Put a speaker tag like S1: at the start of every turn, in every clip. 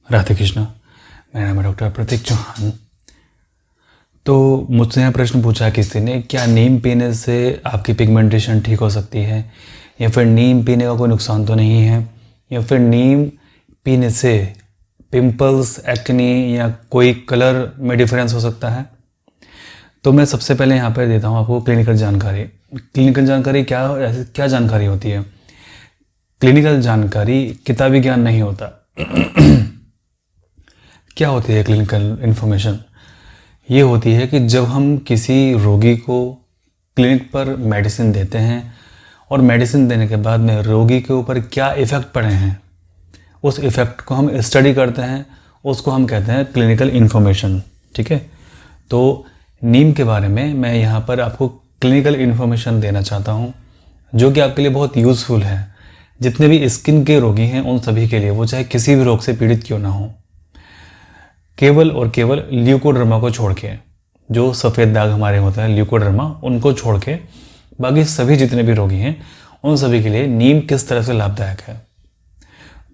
S1: राधे कृष्णा। मेरा नाम है डॉक्टर प्रतीक चौहान। तो मुझसे यहाँ प्रश्न पूछा किसी ने, क्या नीम पीने से आपकी पिगमेंटेशन ठीक हो सकती है, या फिर नीम पीने का कोई नुकसान तो नहीं है, या फिर नीम पीने से पिंपल्स, एक्ने या कोई कलर में डिफरेंस हो सकता है। तो मैं सबसे पहले यहाँ पर देता हूँ आपको क्लिनिकल जानकारी। क्लिनिकल जानकारी क्या जानकारी होती है? क्लिनिकल जानकारी किताबी ज्ञान नहीं होता। क्या होती है क्लिनिकल इन्फॉर्मेशन? ये होती है कि जब हम किसी रोगी को क्लिनिक पर मेडिसिन देते हैं और मेडिसिन देने के बाद में रोगी के ऊपर क्या इफ़ेक्ट पड़े हैं, उस इफ़ेक्ट को हम स्टडी करते हैं, उसको हम कहते हैं क्लिनिकल इन्फॉर्मेशन। ठीक है, तो नीम के बारे में मैं यहाँ पर आपको क्लिनिकल इन्फॉर्मेशन देना चाहता हूँ, जो कि आपके लिए बहुत यूज़फुल है। जितने भी स्किन के रोगी हैं उन सभी के लिए, वो चाहे किसी भी रोग से पीड़ित क्यों ना हो। केवल और केवल ल्यूकोडर्मा को छोड़ के, जो सफ़ेद दाग हमारे होते हैं ल्यूकोडर्मा, उनको छोड़ के बाकी सभी जितने भी रोगी हैं उन सभी के लिए नीम किस तरह से लाभदायक है।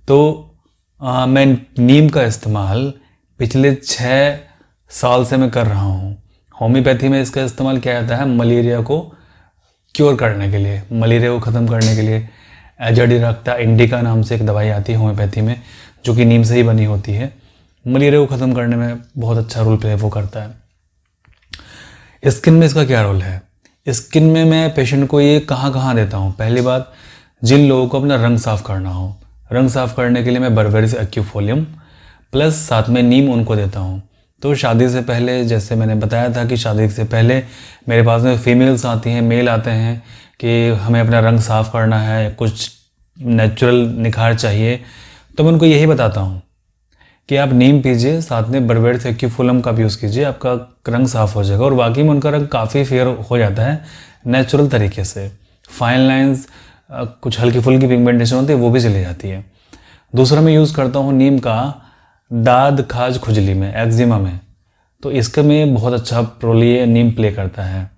S1: तो मैं नीम का इस्तेमाल पिछले 6 साल से मैं कर रहा हूँ। होम्योपैथी में इसका इस्तेमाल किया जाता है मलेरिया को क्योर करने के लिए, मलेरिया को ख़त्म करने के लिए। एजाडिराक्टा इंडिका नाम से एक दवाई आती है होम्योपैथी में, जो कि नीम से ही बनी होती है। मलेरिया को ख़त्म करने में बहुत अच्छा रोल प्ले वो करता है। स्किन में इसका क्या रोल है? स्किन में मैं पेशेंट को ये कहाँ कहाँ देता हूँ? पहली बात, जिन लोगों को अपना रंग साफ़ करना हो, रंग साफ़ करने के लिए मैं बर्बेरिस एक्यूफोलियम प्लस साथ में नीम उनको देता हूँ। तो शादी से पहले, जैसे मैंने बताया था कि शादी से पहले मेरे पास में फीमेल्स आती हैं, मेल आते हैं कि हमें अपना रंग साफ़ करना है, कुछ नेचुरल निखार चाहिए, तो मैं उनको यही बताता हूँ कि आप नीम पीजिए, साथ में बर्बेरिस एक्यूफोलियम का भी यूज़ कीजिए, आपका रंग साफ़ हो जाएगा। और वाकई में उनका रंग काफ़ी फेयर हो जाता है नेचुरल तरीके से। फाइन लाइंस, कुछ हल्की फुल्की पिगमेंटेशन होती है, वो भी चली जाती है। दूसरा मैं यूज़ करता हूँ नीम का दाद, खाज, खुजली में, एक्जिमा में, तो इसका में बहुत अच्छा रोल ये नीम प्ले करता है।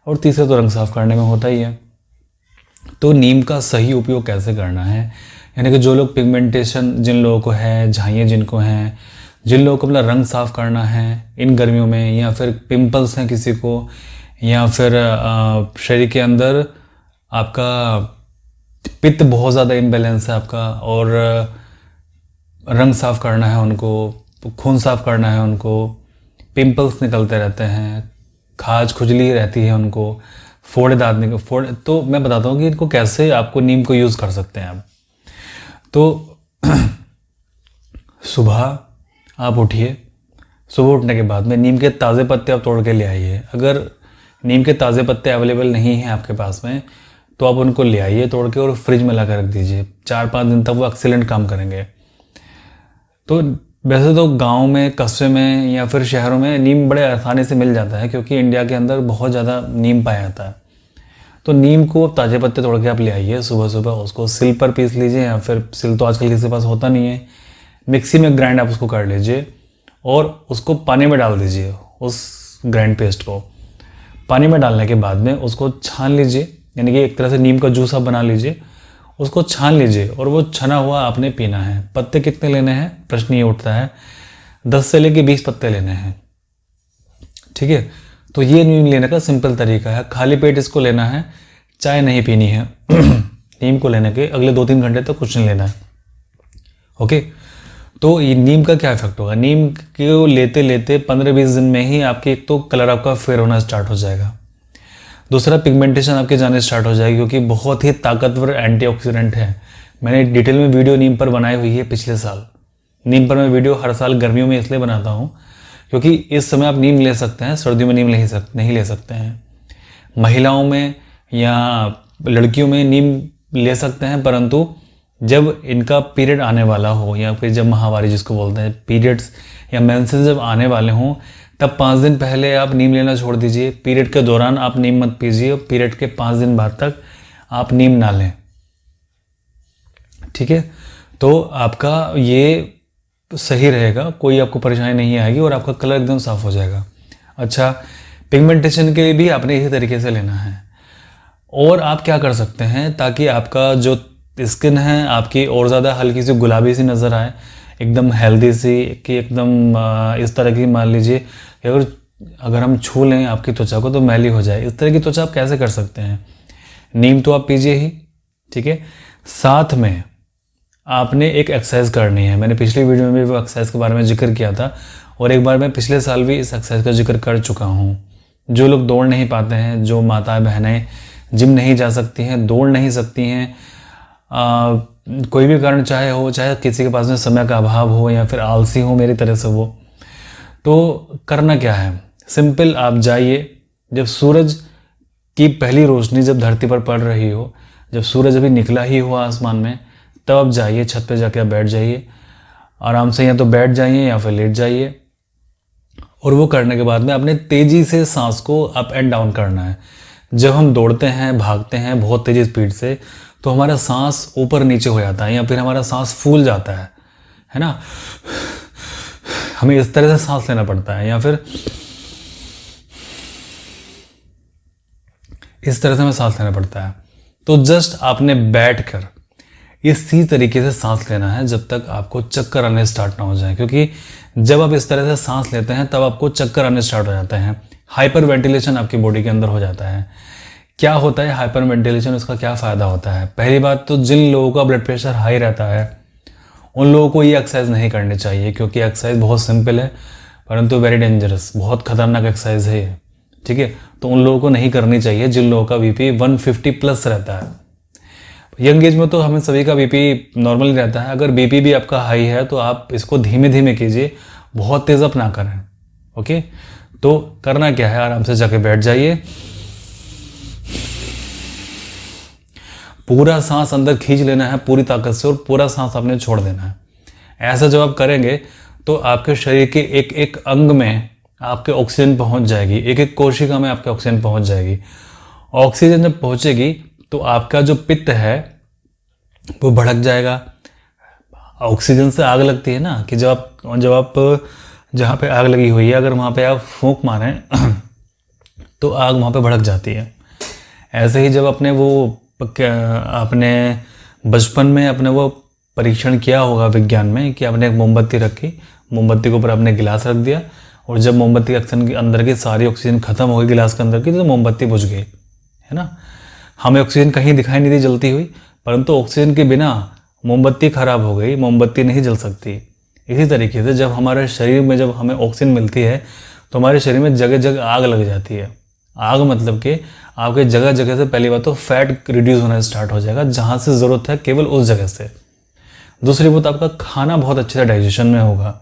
S1: और तीसरा तो रंग साफ़ करने में होता ही है। तो नीम का सही उपयोग कैसे करना है, यानी कि जो लोग पिगमेंटेशन जिन लोगों को है, झाइयाँ जिनको हैं, जिन लोगों को अपना रंग साफ़ करना है इन गर्मियों में, या फिर पिंपल्स हैं किसी को, या फिर शरीर के अंदर आपका पित्त बहुत ज़्यादा इम्बैलेंस है आपका, और रंग साफ़ करना है उनको, खून साफ़ करना है उनको, पिंपल्स निकलते रहते हैं, खाज खुजली रहती है उनको, फोड़े दाँत फोड़े, तो मैं बताता हूँ कि इनको कैसे आपको नीम को यूज़ कर सकते हैं आप। तो सुबह आप उठिए, सुबह उठने के बाद में नीम के ताज़े पत्ते आप तोड़ के ले आइए। अगर नीम के ताज़े पत्ते अवेलेबल नहीं हैं आपके पास में, तो आप उनको ले आइए तोड़ के और फ्रिज में ला कर रख दीजिए। 4-5 दिन तक वो एक्सीलेंट काम करेंगे। तो वैसे तो गांव में, कस्बे में या फिर शहरों में नीम बड़े आसानी से मिल जाता है, क्योंकि इंडिया के अंदर बहुत ज़्यादा नीम पाया जाता है। तो नीम को ताज़े पत्ते तोड़ के आप ले आइए सुबह सुबह, उसको सिल पर पीस लीजिए, या फिर सिल तो आजकल किसी के पास होता नहीं है, मिक्सी में ग्राइंड आप उसको कर लीजिए और उसको पानी में डाल दीजिए। उस ग्राइंड पेस्ट को पानी में डालने के बाद में उसको छान लीजिए, यानी कि एक तरह से नीम का जूस आप बना लीजिए, उसको छान लीजिए और वो छना हुआ आपने पीना है। पत्ते कितने लेने हैं, प्रश्न ये उठता है। 10 से लेके 20 पत्ते लेने हैं। ठीक है, तो ये नीम लेने का सिंपल तरीका है। खाली पेट इसको लेना है, चाय नहीं पीनी है। नीम को लेने के अगले 2-3 घंटे तक कुछ नहीं लेना है। ओके, तो ये नीम का क्या इफेक्ट होगा? नीम को लेते लेते 15-20 दिन में ही आपके एक तो कलर आपका फेयर होना स्टार्ट हो जाएगा, दूसरा पिगमेंटेशन आपके जाने स्टार्ट हो जाएगी, क्योंकि बहुत ही ताकतवर एंटीऑक्सीडेंट है। मैंने डिटेल में वीडियो नीम पर बनाई हुई है पिछले साल। नीम पर मैं वीडियो हर साल गर्मियों में इसलिए बनाता हूँ क्योंकि इस समय आप नीम ले सकते हैं, सर्दियों में नीम नहीं ले सकते हैं। महिलाओं में या लड़कियों में नीम ले सकते हैं, परंतु जब इनका पीरियड आने वाला हो, या फिर जब माहवारी जिसको बोलते हैं, पीरियड्स या मेंसेस जब आने वाले हों, तब 5 दिन पहले आप नीम लेना छोड़ दीजिए। पीरियड के दौरान आप नीम मत पीजिए, और पीरियड के 5 दिन बाद तक आप नीम ना लें। ठीक है, तो आपका ये सही रहेगा, कोई आपको परेशानी नहीं आएगी और आपका कलर एकदम साफ हो जाएगा। अच्छा, पिगमेंटेशन के लिए भी आपने इसी तरीके से लेना है। और आप क्या कर सकते हैं ताकि आपका जो स्किन है आपकी और ज़्यादा हल्की सी गुलाबी सी नज़र आए, एकदम हेल्दी सी, कि एकदम इस तरह की, मान लीजिए कि अगर हम छू लें आपकी त्वचा को तो मैली हो जाए, इस तरह की त्वचा आप कैसे कर सकते हैं? नीम तो आप पीजिए ही, ठीक है। साथ में आपने एक एक्सरसाइज करनी है। मैंने पिछली वीडियो में भी वो एक्सरसाइज के बारे में जिक्र किया था, और एक बार मैं पिछले साल भी इस एक्सरसाइज का जिक्र कर चुका हूँ। जो लोग दौड़ नहीं पाते हैं, जो माताएं बहनें जिम नहीं जा सकती हैं, दौड़ नहीं सकती हैं, कोई भी कारण चाहे हो, चाहे किसी के पास में समय का अभाव हो या फिर आलसी हो मेरी तरह से वो, तो करना क्या है? सिंपल, आप जाइए, जब सूरज की पहली रोशनी जब धरती पर पड़ रही हो, जब सूरज अभी निकला ही हो आसमान में, तब आप जाइए, छत पे जाके आप बैठ जाइए आराम से, या तो बैठ जाइए या फिर लेट जाइए। और वो करने के बाद में आपने तेज़ी से सांस को अप एंड डाउन करना है। जब हम दौड़ते हैं, भागते हैं बहुत तेज़ी स्पीड से, तो हमारा सांस ऊपर नीचे हो जाता है, या फिर हमारा सांस फूल जाता है ना। हमें इस तरह से सांस लेना पड़ता है, या फिर इस तरह से हमें सांस लेना पड़ता है। तो जस्ट आपने बैठकर इसी तरीके से सांस लेना है जब तक आपको चक्कर आने स्टार्ट ना हो जाए, क्योंकि जब आप इस तरह से सांस लेते हैं तब आपको चक्कर आने स्टार्ट हो जाते हैं। हाइपर वेंटिलेशन आपकी बॉडी के अंदर हो जाता है। क्या होता है हाइपर वेंटिलेशन, उसका क्या फ़ायदा होता है? पहली बात तो जिन लोगों का ब्लड प्रेशर हाई रहता है उन लोगों को ये एक्सरसाइज नहीं करनी चाहिए, क्योंकि एक्सरसाइज बहुत सिंपल है परंतु वेरी डेंजरस, बहुत खतरनाक एक्सरसाइज है ये, ठीक है। तो उन लोगों को नहीं करनी चाहिए जिन लोगों का बीपी 150 प्लस रहता है। यंग एज में तो हमें सभी का बीपी नॉर्मल ही रहता है। अगर बीपी भी आपका हाई है तो आप इसको धीमे धीमे कीजिए, बहुत तेज़ अप ना करें, ओके। तो करना क्या है, आराम से जाके बैठ जाइए, पूरा सांस अंदर खींच लेना है पूरी ताकत से, और पूरा सांस आपने छोड़ देना है। ऐसा जब आप करेंगे तो आपके शरीर के एक एक अंग में आपके ऑक्सीजन पहुंच जाएगी, एक एक कोशिका में आपके ऑक्सीजन पहुंच जाएगी। ऑक्सीजन जब पहुंचेगी तो आपका जो पित्त है वो भड़क जाएगा। ऑक्सीजन से आग लगती है ना, कि जब आप जहाँ पे आग लगी हुई है अगर वहाँ पे आप फूंक मारें तो आग वहाँ पे भड़क जाती है। ऐसे ही जब आपने बचपन में अपने वो परीक्षण किया होगा विज्ञान में, कि आपने एक मोमबत्ती रखी, मोमबत्ती के ऊपर आपने गिलास रख दिया, और जब मोमबत्ती के अंदर की सारी ऑक्सीजन खत्म हो गई गिलास के अंदर की, तो मोमबत्ती बुझ गई, है ना। हमें ऑक्सीजन कहीं दिखाई नहीं दी जलती हुई, परंतु ऑक्सीजन के बिना मोमबत्ती खराब हो गई, मोमबत्ती नहीं जल सकती। इसी तरीके से जब हमारे शरीर में जब हमें ऑक्सीजन मिलती है तो हमारे शरीर में जगह जगह आग लग जाती है। आग मतलब कि आपके जगह जगह से पहली बात तो फैट रिड्यूस होना स्टार्ट हो जाएगा, जहाँ से ज़रूरत है केवल उस जगह से। दूसरी बात, आपका खाना बहुत अच्छे से डाइजेशन में होगा।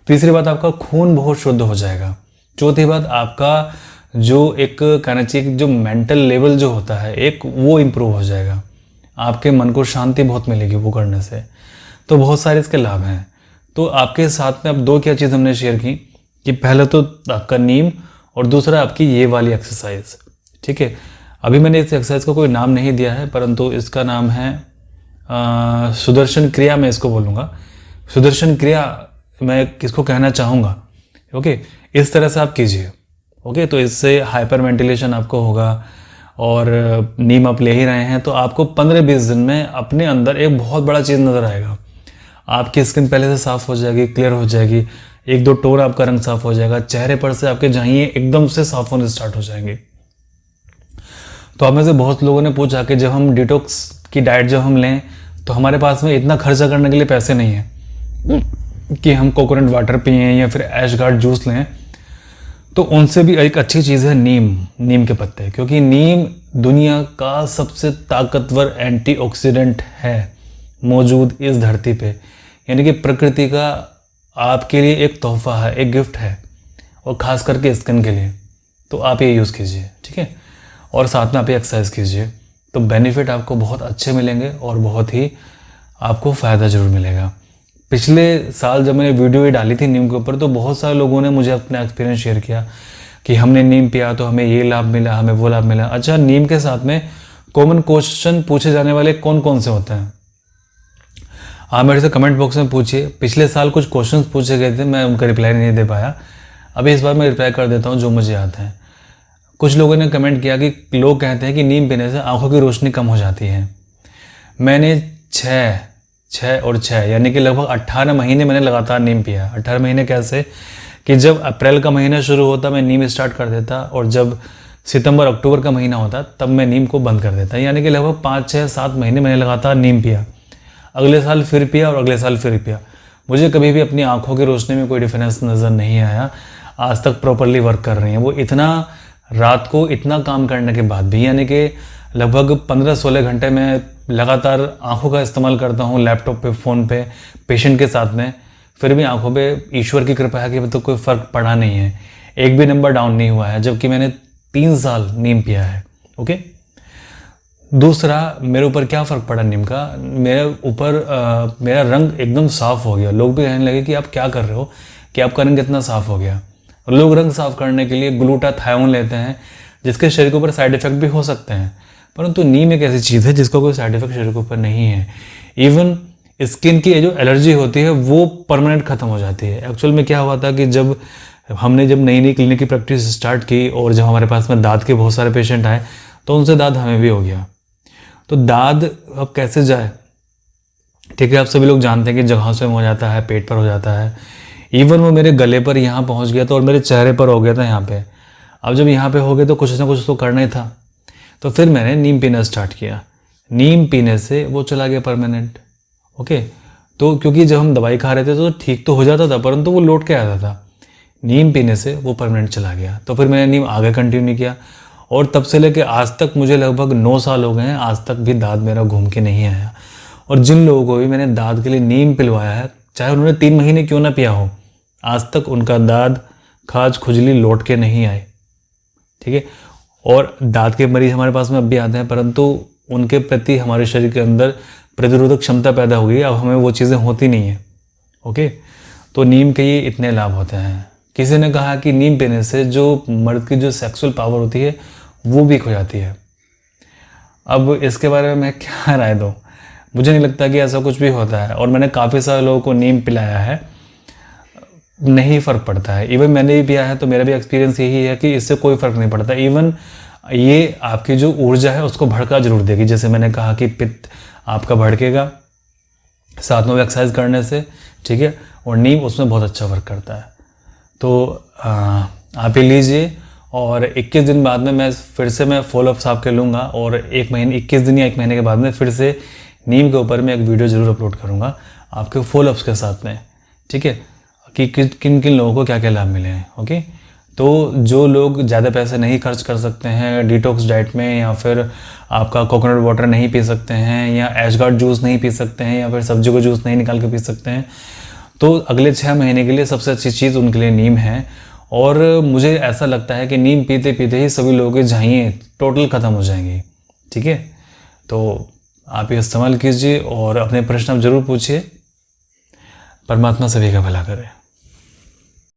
S1: तीसरी बात, आपका खून बहुत शुद्ध हो जाएगा। चौथी बात, आपका जो एक कहना चाहिए जो मेंटल लेवल जो होता है एक, वो इम्प्रूव हो जाएगा। आपके मन को शांति बहुत मिलेगी वो करने से। तो बहुत सारे इसके लाभ हैं। तो आपके साथ में अब दो क्या चीज़ हमने शेयर की, कि पहले तो आपका नीम, और दूसरा आपकी ये वाली एक्सरसाइज, ठीक है। अभी मैंने इस एक्सरसाइज को कोई नाम नहीं दिया है, परंतु इसका नाम है सुदर्शन क्रिया, मैं इसको बोलूँगा सुदर्शन क्रिया, मैं किसको कहना चाहूँगा, ओके। इस तरह से आप कीजिए, ओके। तो इससे हाइपर वेंटिलेशन आपको होगा, और नीम आप ले ही रहे हैं तो आपको 15-20 दिन में अपने अंदर एक बहुत बड़ा चीज़ नज़र आएगा। आपकी स्किन पहले से साफ़ हो जाएगी, क्लियर हो जाएगी, एक दो टोन आपका रंग साफ़ हो जाएगा, चेहरे पर से आपके जाइए एकदम से साफ होने स्टार्ट हो जाएंगे। तो आप में से बहुत लोगों ने पूछा कि जब हम डिटॉक्स की डाइट जब हम लें तो हमारे पास में इतना खर्चा करने के लिए पैसे नहीं हैं कि हम कोकोनट वाटर पिएं या फिर ऐशगार्ड जूस लें। तो उनसे भी एक अच्छी चीज़ है नीम के पत्ते, क्योंकि नीम दुनिया का सबसे ताकतवर एंटीऑक्सीडेंट है मौजूद इस धरती पे, यानी कि प्रकृति का आपके लिए एक तोहफा है, एक गिफ्ट है, और ख़ास करके स्किन के लिए। तो आप ये यूज़ कीजिए, ठीक है, और साथ में आप ये एक्सरसाइज कीजिए, तो बेनिफिट आपको बहुत अच्छे मिलेंगे और बहुत ही आपको फ़ायदा ज़रूर मिलेगा। पिछले साल जब मैंने वीडियो डाली थी नीम के ऊपर, तो बहुत सारे लोगों ने मुझे अपना एक्सपीरियंस शेयर किया कि हमने नीम पिया तो हमें ये लाभ मिला, हमें वो लाभ मिला। अच्छा, नीम के साथ में कॉमन क्वेश्चन पूछे जाने वाले कौन कौन से होते हैं, आप मेरे से कमेंट बॉक्स में पूछिए। पिछले साल कुछ क्वेश्चंस पूछे गए थे, मैं उनका रिप्लाई नहीं दे पाया, अभी इस बार मैं रिप्लाई कर देता हूँ जो मुझे आता है। कुछ लोगों ने कमेंट किया कि लोग कहते हैं कि नीम पीने से आंखों की रोशनी कम हो जाती है। मैंने 6 और 6 यानी कि लगभग 18 महीने मैंने लगातार नीम पिया। 18 महीने कैसे कि जब अप्रैल का महीना शुरू होता मैं नीम स्टार्ट कर देता और जब सितंबर अक्टूबर का महीना होता तब मैं नीम को बंद कर देता। यानी कि लगभग 5, 6, 7 महीने मैंने लगातार नीम पिया। अगले साल फिर पिया और अगले साल फिर पिया। मुझे कभी भी अपनी आंखों की रोशनी में कोई डिफरेंस नज़र नहीं आया। आज तक प्रॉपरली वर्क कर रही हैं वो। इतना रात को इतना काम करने के बाद भी, यानी कि लगभग 15-16 घंटे मैं लगातार आंखों का इस्तेमाल करता हूँ, लैपटॉप पे, फ़ोन पे, पेशेंट के साथ में, फिर भी आंखों पे ईश्वर की कृपा है कि तो कोई फ़र्क पड़ा नहीं है, एक भी नंबर डाउन नहीं हुआ है, जबकि मैंने 3 साल नीम पिया है। ओके। दूसरा, मेरे ऊपर क्या फ़र्क पड़ा नीम का, मेरे ऊपर मेरा रंग एकदम साफ़ हो गया। लोग भी कहने लगे कि आप क्या कर रहे हो, कि आपका रंग इतना साफ़ हो गया। लोग रंग साफ़ करने के लिए ग्लूटाथायोन लेते हैं, जिसके शरीर के ऊपर साइड इफ़ेक्ट भी हो सकते हैं, परंतु नीम एक ऐसी चीज़ है जिसका कोई साइड इफ़ेक्ट शरीर के ऊपर नहीं है। इवन स्किन की जो एलर्जी होती है वो परमानेंट ख़त्म हो जाती है। एक्चुअल में क्या हुआ था कि जब नई नई क्लिनिक की प्रैक्टिस स्टार्ट की और जब हमारे पास में दाँत के बहुत सारे पेशेंट आए तो उनसे दाद हमें भी हो गया। तो दाद अब कैसे जाए, ठीक है, आप सभी लोग जानते हैं कि जगहों से हो जाता है, पेट पर हो जाता है। इवन वो मेरे गले पर यहाँ पहुँच गया था और मेरे चेहरे पर हो गया था यहाँ पे। अब जब यहाँ पे हो गए तो कुछ ना कुछ तो करना ही था। तो फिर मैंने नीम पीना स्टार्ट किया। नीम पीने से वो चला गया परमानेंट। ओके। तो क्योंकि जब हम दवाई खा रहे थे तो ठीक तो हो जाता था, परंतु वो लौट के आता था। नीम पीने से वो परमानेंट चला गया। तो फिर मैंने नीम आगे कंटिन्यू किया और तब से लेकर आज तक, मुझे लगभग 9 साल हो गए हैं, आज तक भी दाद मेरा घूम के नहीं आया। और जिन लोगों को भी मैंने दाद के लिए नीम पिलवाया है, चाहे उन्होंने 3 महीने क्यों ना पिया हो, आज तक उनका दाद, खाज, खुजली लौट के नहीं आए। ठीक है। और दांत के मरीज हमारे पास में अब भी आते हैं, परंतु उनके प्रति हमारे शरीर के अंदर प्रतिरोधक क्षमता पैदा हो गई। अब हमें वो चीज़ें होती नहीं है। ओके। तो नीम के ये इतने लाभ होते हैं। किसी ने कहा कि नीम पीने से जो मर्द की जो सेक्सुअल पावर होती है वो भी खो जाती है। अब इसके बारे में मैं क्या राय दूँ, मुझे नहीं लगता कि ऐसा कुछ भी होता है। और मैंने काफ़ी सारे लोगों को नीम पिलाया है, नहीं फ़र्क पड़ता है। इवन मैंने भी पिया है तो मेरा भी एक्सपीरियंस यही है कि इससे कोई फ़र्क नहीं पड़ता। इवन ये आपकी जो ऊर्जा है उसको भड़का जरूर देगी। जैसे मैंने कहा कि पित्त आपका भड़केगा साथ में एक्सरसाइज करने से, ठीक है, और नीम उसमें बहुत अच्छा वर्क करता है। तो आप ये लीजिए और 21 दिन बाद में मैं फिर से फॉलोअप्स आपके लूँगा और 21 दिन या 1 महीने के बाद में फिर से नीम के ऊपर मैं एक वीडियो ज़रूर अपलोड करूँगा आपके फॉलोअप्स के साथ में, ठीक है, कि किन किन लोगों को क्या क्या लाभ मिले हैं। ओके। तो जो लोग ज़्यादा पैसे नहीं खर्च कर सकते हैं डिटॉक्स डाइट में, या फिर आपका कोकोनट वाटर नहीं पी सकते हैं, या एशगार्ड जूस नहीं पी सकते हैं, या फिर सब्जी का जूस नहीं निकाल के पी सकते हैं, तो अगले 6 महीने के लिए सबसे अच्छी चीज़ उनके लिए नीम है। और मुझे ऐसा लगता है कि नीम पीते पीते ही सभी लोगों की झाइयाँ टोटल ख़त्म हो जाएंगी। ठीक है। तो आप ये इस्तेमाल कीजिए और अपने प्रश्न आप ज़रूर पूछिए। परमात्मा सभी का भला करे।